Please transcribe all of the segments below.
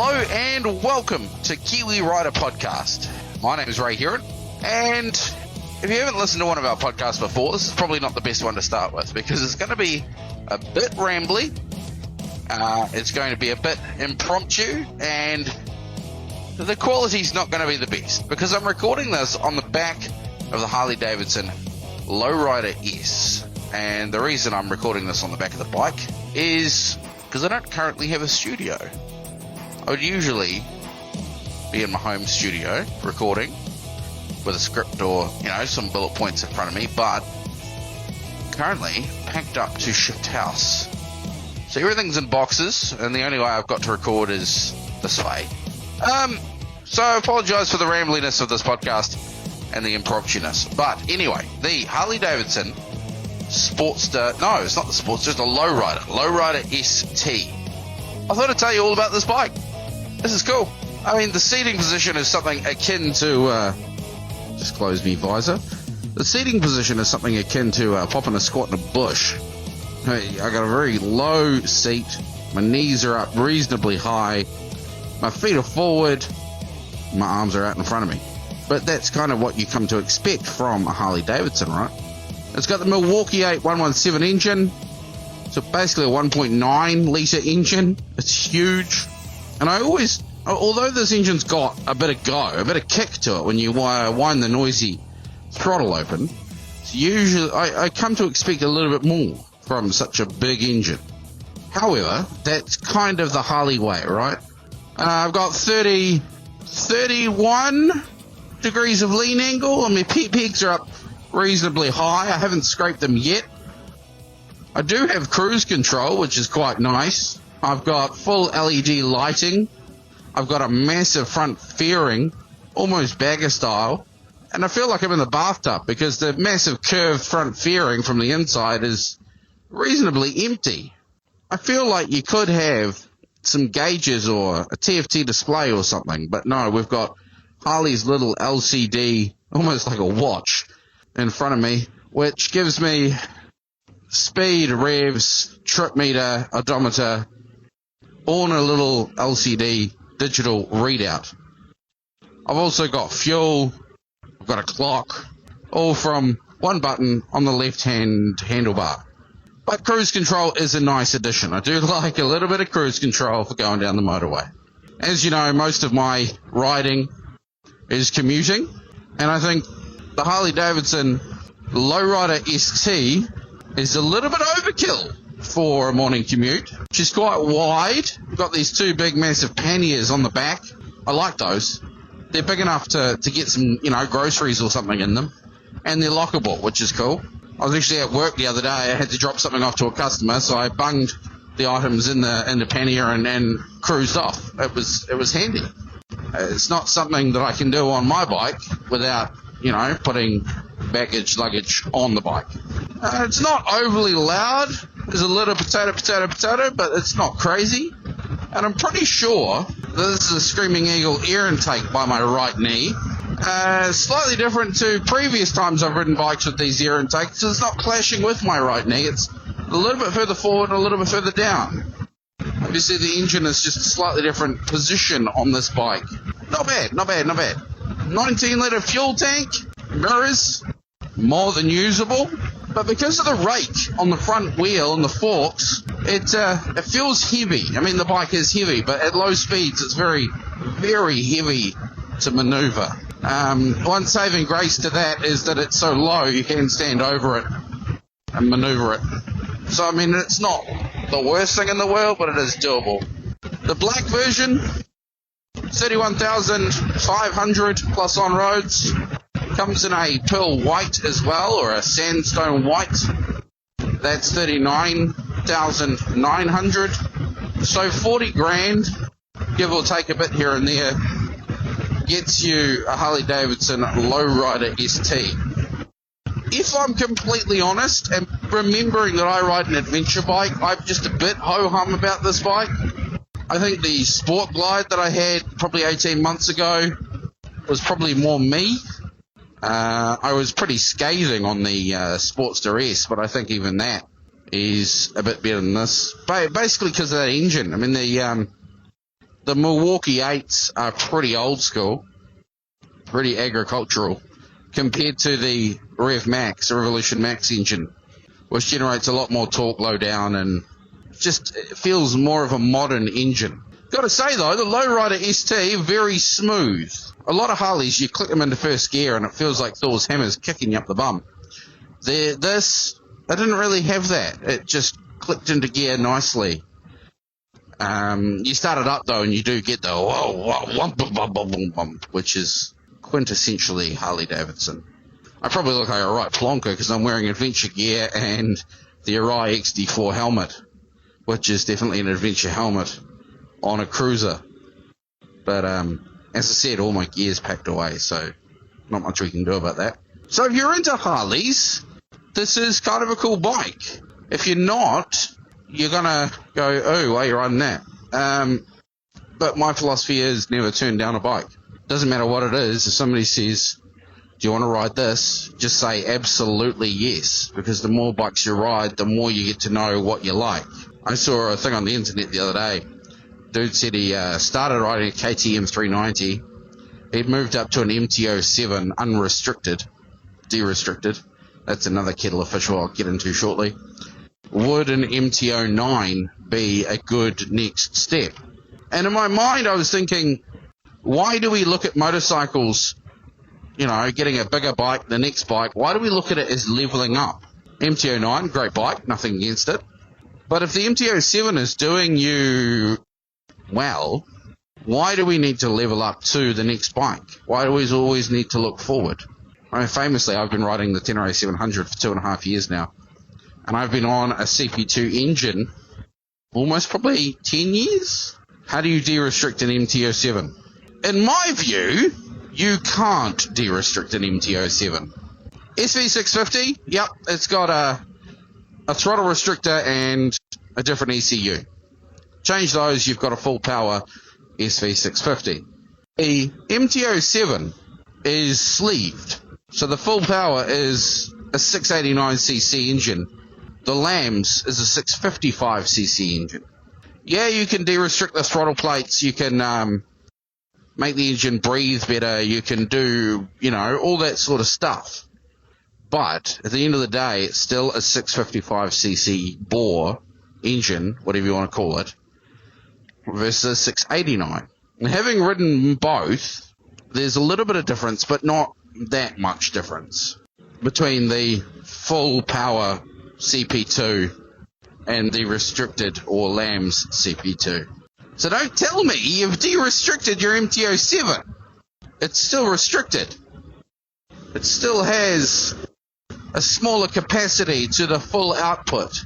Hello and welcome to Kiwi Rider Podcast. My name is Ray Heron, and if you haven't listened to one of our podcasts before, this is probably not the best one to start with because it's going to be a bit rambly, it's going to be a bit impromptu, and the quality's not going to be the best because I'm recording this on the back of the Harley-Davidson Lowrider S, and the reason I'm recording this on the back of the bike is because I don't currently have a studio. I would usually be in my home studio recording with a script or, some bullet points in front of me, but currently packed up to shift house. So everything's in boxes, and the only way I've got to record is this way. So I apologise for the rambliness of this podcast and the impromptu-ness. But anyway, the Harley-Davidson Sportster, no, it's not the Sportster, it's a Lowrider ST. I thought I'd tell you all about this bike. This is cool. I mean, the seating position is something akin to, just close me visor. The seating position is something akin to popping a squat in a bush. I got a very low seat. My knees are up reasonably high. My feet are forward. My arms are out in front of me. But that's kind of what you come to expect from a Harley-Davidson, right? It's got the Milwaukee 8117 engine. So basically a 1.9 litre engine. It's huge. And I always, although this engine's got a bit of go, a bit of kick to it when you wind the noisy throttle open, it's usually, I come to expect a little bit more from such a big engine. However, that's kind of the Harley way, right? I've got 31 degrees of lean angle, and my pegs are up reasonably high. I haven't scraped them yet. I do have cruise control, which is quite nice. I've got full LED lighting. I've got a massive front fairing, almost bagger style. And I feel like I'm in the bathtub because the massive curved front fairing from the inside is reasonably empty. I feel like you could have some gauges or a TFT display or something, but no, we've got Harley's little LCD, almost like a watch, in front of me, which gives me speed, revs, trip meter, odometer, all in a little LCD digital readout. I've also got fuel, I've got a clock, all from one button on the left-hand handlebar. But cruise control is a nice addition. I do like a little bit of cruise control for going down the motorway. As you know, most of my riding is commuting, and I think the Harley-Davidson Lowrider ST is a little bit overkill for a morning commute. She's quite wide. We've got these two big massive panniers on the back. I like those. They're big enough to get some, groceries or something in them. And they're lockable, which is cool. I was actually at work the other day. I had to drop something off to a customer, so I bunged the items in the pannier and cruised off. It was handy. It's not something that I can do on my bike without, putting luggage on the bike. It's not overly loud. There's a little potato, but it's not crazy. And I'm pretty sure this is a Screaming Eagle air intake by my right knee. Slightly different to previous times I've ridden bikes with these air intakes. It's not clashing with my right knee. It's a little bit further forward and a little bit further down. Obviously the engine is just a slightly different position on this bike. Not bad. 19 litre fuel tank, mirrors, more than usable. But because of the rake on the front wheel and the forks, it feels heavy. I mean, the bike is heavy, but at low speeds, it's very, very heavy to maneuver. One saving grace to that is that it's so low, you can stand over it and maneuver it. So, I mean, it's not the worst thing in the world, but it is doable. The black version, 31,500 plus on roads. Comes in a pearl white as well, or a sandstone white. That's 39,900. So 40 grand, give or take a bit here and there, gets you a Harley-Davidson Lowrider ST. If I'm completely honest, and remembering that I ride an adventure bike, I'm just a bit ho-hum about this bike. I think the Sport Glide that I had probably 18 months ago was probably more me. I was pretty scathing on the Sportster S, but I think even that is a bit better than this. Basically because of that engine. I mean, The Milwaukee 8s are pretty old school, pretty agricultural, compared to the Revolution Max engine, which generates a lot more torque low down and just it feels more of a modern engine. Got to say though, the Lowrider ST, very smooth. A lot of Harleys, you click them into first gear and it feels like Thor's hammer's kicking you up the bum. This, I didn't really have that. It just clicked into gear nicely. You start it up though and you do get the whoa, which is quintessentially Harley-Davidson. I probably look like a right plonker because I'm wearing adventure gear and the Arai XD4 helmet, which is definitely an adventure helmet on a cruiser. But as I said, all my gear's packed away, so not much we can do about that. So if you're into Harleys, this is kind of a cool bike. If you're not, you're gonna go, oh, why are you riding that? But my philosophy is never turn down a bike. Doesn't matter what it is. If somebody says, do you want to ride this? Just say absolutely yes, because the more bikes you ride, the more you get to know what you like. I saw a thing on the internet the other day. Dude said he started riding a KTM 390. He'd moved up to an MT-07 unrestricted, de-restricted. That's another kettle of fish I'll get into shortly. Would an MT-09 be a good next step? And in my mind, I was thinking, why do we look at motorcycles, you know, getting a bigger bike, the next bike? Why do we look at it as leveling up? MT-09, great bike, nothing against it. But if the MT-07 is doing you well, why do we need to level up to the next bike? Why do we always need to look forward? I mean, famously, I've been riding the Tenere 700 for 2.5 years now, and I've been on a CP2 engine almost probably 10 years. How do you de-restrict an MT-07? In my view, you can't de-restrict an MT-07. SV650, yep, it's got a throttle restrictor and a different ECU. Change those, you've got a full power SV650. The MT-07 is sleeved, so the full power is a 689cc engine. The Lambs is a 655cc engine. Yeah, you can de-restrict the throttle plates, you can make the engine breathe better, you can do, you know, all that sort of stuff. But at the end of the day, it's still a 655cc bore engine, whatever you want to call it, versus 689. And having ridden both, there's a little bit of difference, but not that much difference between the full power CP2 and the restricted or Lambs CP2. So don't tell me you've de-restricted your MT-07. It's still restricted. It still has a smaller capacity to the full output.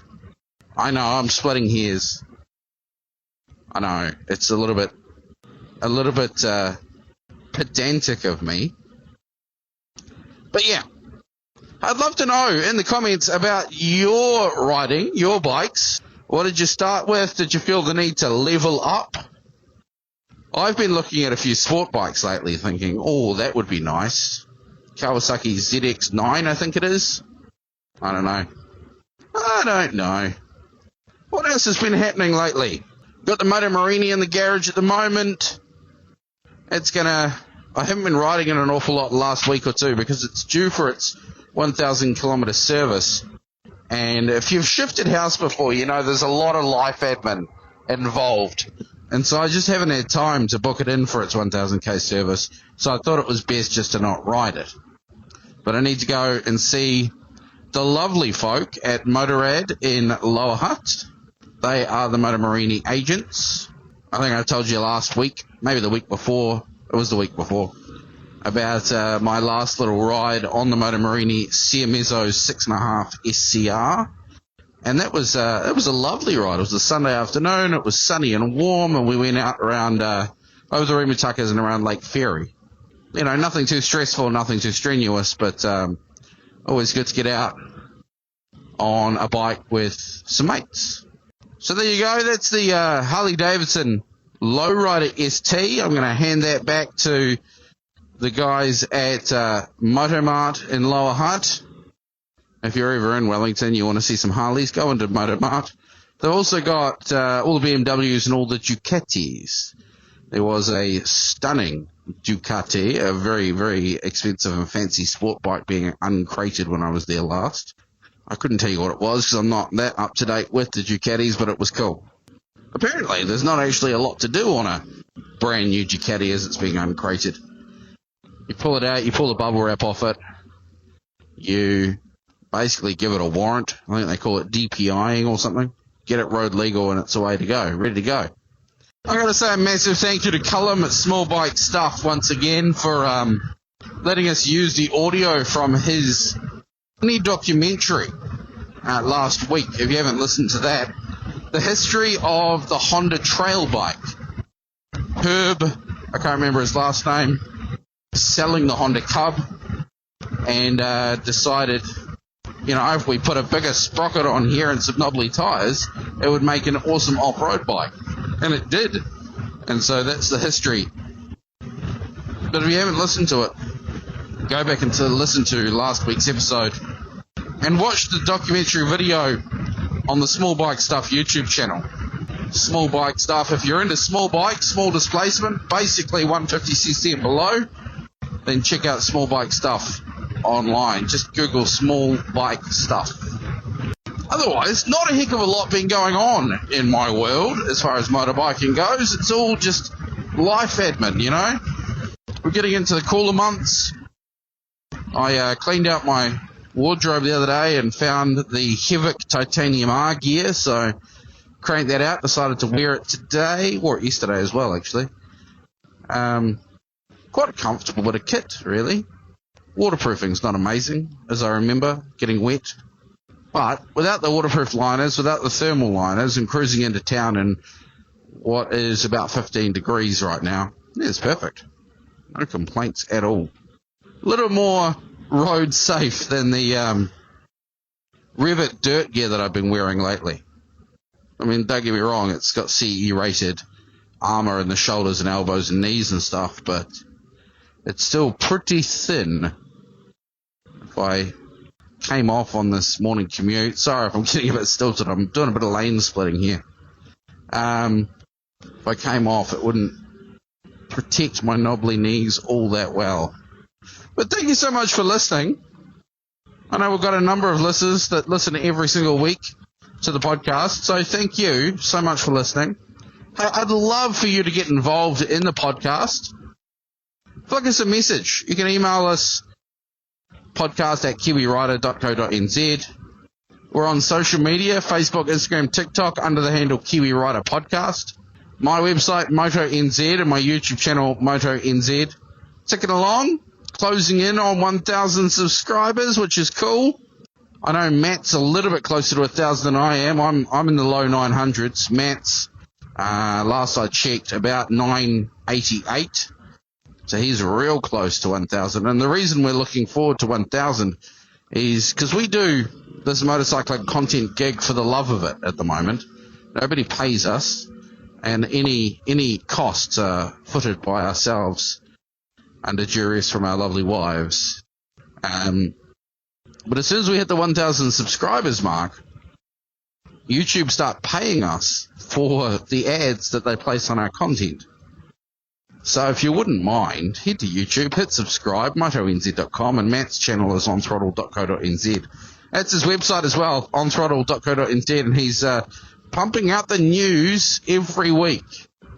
I know, I'm splitting hairs. I know, it's a little bit pedantic of me. But yeah, I'd love to know in the comments about your riding, your bikes. What did you start with? Did you feel the need to level up? I've been looking at a few sport bikes lately thinking, oh, that would be nice. Kawasaki ZX9, I think it is. I don't know. What else has been happening lately? Got the Moto Morini in the garage at the moment. I haven't been riding it an awful lot the last week or two because it's due for its 1,000 kilometre service. And if you've shifted house before, you know there's a lot of life admin involved. And so I just haven't had time to book it in for its 1,000k service. So I thought it was best just to not ride it. But I need to go and see the lovely folk at Motorrad in Lower Hutt. They are the Moto Morini agents. I think I told you last week, maybe the week before, it was the week before, about my last little ride on the Moto Morini Siamezo 6.5 SCR. And it was a lovely ride. It was a Sunday afternoon, it was sunny and warm, and we went out around over the Rimutakas and around Lake Ferry. You know, nothing too stressful, nothing too strenuous, but always good to get out on a bike with some mates. So there you go, that's the Harley-Davidson Lowrider ST. I'm going to hand that back to the guys at Motomart in Lower Hutt. If you're ever in Wellington, you want to see some Harleys, go into Motomart. They've also got all the BMWs and all the Ducatis. there was a stunning Ducati, a very, very expensive and fancy sport bike being uncrated when I was there last. I couldn't tell you what it was because I'm not that up to date with the Ducatis, but it was cool. Apparently, there's not actually a lot to do on a brand new Ducati as it's being uncrated. You pull it out, you pull the bubble wrap off it, you basically give it a warrant. I think they call it DPIing or something. Get it road legal and it's the way to go, ready to go. I've got to say a massive thank you to Cullum at Small Bike Stuff once again for letting us use the audio from his mini documentary last week. If you haven't listened to that, the history of the Honda trail bike. Herb, I can't remember his last name, selling the Honda Cub and decided, you know, if we put a bigger sprocket on here and some knobbly tyres, it would make an awesome off-road bike. And it did. And so that's the history. But if you haven't listened to it, go back and listen to last week's episode and watch the documentary video on the Small Bike Stuff YouTube channel. Small Bike Stuff. If you're into small bikes, small displacement, basically 150cc and below, then check out Small Bike Stuff online. Just Google Small Bike Stuff. Otherwise, not a heck of a lot been going on in my world as far as motorbiking goes. It's all just life admin, you know. We're getting into the cooler months. I cleaned out my wardrobe the other day and found the Havoc Titanium R gear, so cranked that out, decided to wear it today, wore it yesterday as well, actually. Quite a comfortable bit of kit, really. Waterproofing's not amazing, as I remember, getting wet. But without the waterproof liners, without the thermal liners, and cruising into town in what is about 15 degrees right now, it's perfect. No complaints at all. A little more road safe than the Revit dirt gear that I've been wearing lately. I mean, don't get me wrong, it's got CE rated armor in the shoulders and elbows and knees and stuff, but it's still pretty thin. If I came off on this morning commute, sorry if I'm getting a bit stilted, I'm doing a bit of lane splitting here. If I came off, it wouldn't protect my knobbly knees all that well. But thank you so much for listening. I know we've got a number of listeners that listen every single week to the podcast, so thank you so much for listening. I'd love for you to get involved in the podcast. Flick us a message. You can email us podcast@kiwirider.co.nz. We're on social media, Facebook, Instagram, TikTok, under the handle Kiwi Rider Podcast. My website, Moto NZ, and my YouTube channel, Moto NZ. Ticking along, closing in on 1,000 subscribers, which is cool. I know Matt's a little bit closer to 1,000 than I am. I'm in the low 900s. Matt's, last I checked, about 988. So he's real close to 1,000. And the reason we're looking forward to 1,000 is because we do this motorcycling content gig for the love of it at the moment. Nobody pays us, and any costs are footed by ourselves under duress from our lovely wives. But as soon as we hit the 1,000 subscribers mark, YouTube start paying us for the ads that they place on our content. So if you wouldn't mind, head to YouTube, hit subscribe, motonz.com, and Matt's channel is onthrottle.co.nz. That's his website as well, onthrottle.co.nz, and he's pumping out the news every week.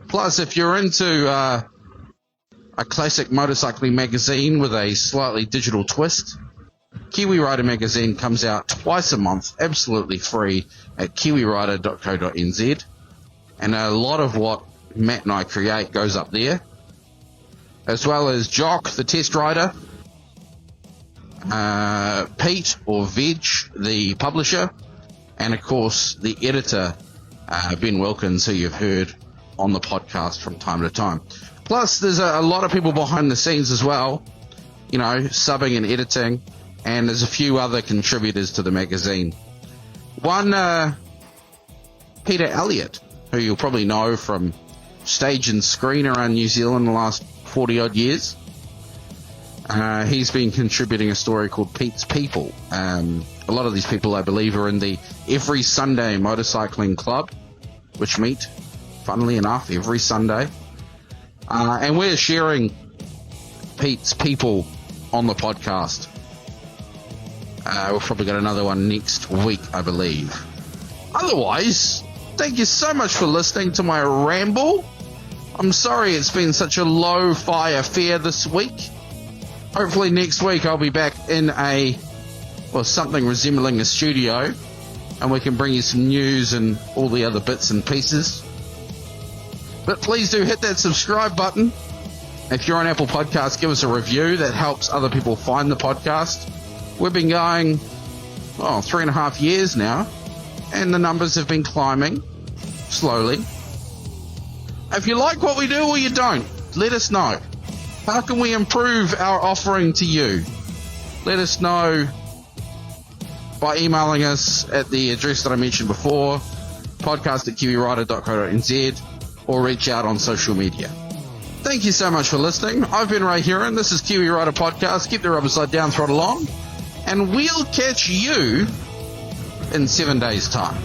Plus, if you're into a classic motorcycling magazine with a slightly digital twist, Kiwi Rider magazine comes out twice a month, absolutely free, at kiwirider.co.nz. And a lot of what Matt and I create goes up there, as well as Jock, the test rider, Pete, or Veg, the publisher, and of course the editor, Ben Wilkins, who you've heard on the podcast from time to time. Plus, there's a lot of people behind the scenes as well, you know, subbing and editing, and there's a few other contributors to the magazine. One, Peter Elliott, who you'll probably know from stage and screen around New Zealand the last 40-odd years. He's been contributing a story called Pete's People. A lot of these people, I believe, are in the Every Sunday Motorcycling Club, which meet, funnily enough, every Sunday. And we're sharing Pete's people on the podcast. We'll probably get another one next week, I believe. Otherwise, thank you so much for listening to my ramble. I'm sorry it's been such a low-fi affair this week. Hopefully next week I'll be back in something resembling a studio, and we can bring you some news and all the other bits and pieces. But please do hit that subscribe button. If you're on Apple Podcasts, give us a review. That helps other people find the podcast. We've been going, 3.5 years now, and the numbers have been climbing slowly. If you like what we do or you don't, let us know. How can we improve our offering to you? Let us know by emailing us at the address that I mentioned before, podcast@kiwirider.co.nz, or reach out on social media. Thank you so much for listening. I've been Ray Huron. This is Kiwi Rider Podcast. Keep the rubber side down, throttle on, and we'll catch you in 7 days' time.